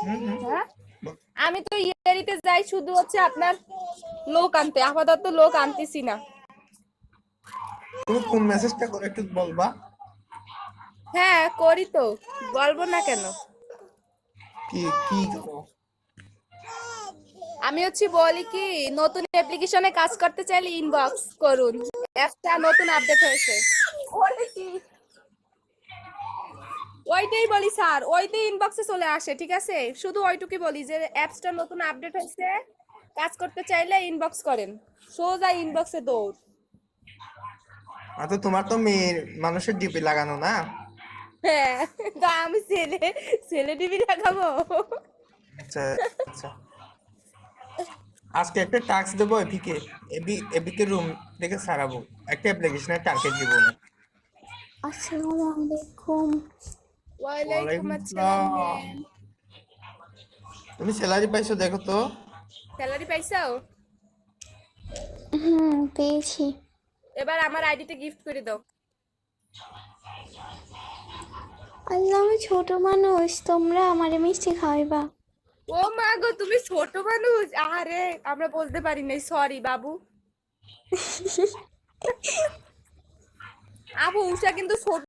হুম হুম। হ্যাঁ, আমি তো ইয়ারিতে যাই শুধু হচ্ছে আপনার লোক আনতে, আপাতত লোক আনতেছি না। তুমি কোন মেসেজটা করে একটু বলবা? হ্যাঁ করি তো, বলবো না কেন। কি কি করো? আমি হচ্ছে বলি কি, নতুন অ্যাপ্লিকেশনে কাজ করতে চাইলে ইনবক্স করুন, অ্যাপটা নতুন আপডেট হয়েছে। বলে কি, ওইটাই বলি স্যার, ওইটাই ইনবক্সে চলে আসে, ঠিক আছে? শুধু ওইটুকুই বলি যে অ্যাপসটা নতুন আপডেট হয়েছে, কাজ করতে চাইলে ইনবক্স করেন, সোজা ইনবক্সে দৌড়। আচ্ছা, তোমার তো মেয়ের মানুষের ডিপি লাগানো না? হ্যাঁ, তো আমি ছেলে, ছেলে টিভি দেখাবো? আচ্ছা আচ্ছা। আজকে একটা টাস্ক দেবো এপিকে। এপিকে রুম থেকে সারাবো, একটা অ্যাপ্লিকেশনের টার্গেট দিব না। আসসালামু আলাইকুম। ওয়ালাইকুম ওয়ালাইকুম আসসালাম আসসালাম। ম্যাম। তুমি স্যালারি পাইছো দেখো তো? স্যালারি পাইছো? পেয়েছি। এবার আমার আইডিতে গিফট করে দাও। আল্লাহ, আমি ছোট মানুষ, তোমরা আমারে মিষ্টি খাওয়াইবা। ও মা গো, তুমি ছোট মানুষ? আরে আমরা বলতে পারি নাই, সরি বাবু। আবু উষা কিন্তু ছোট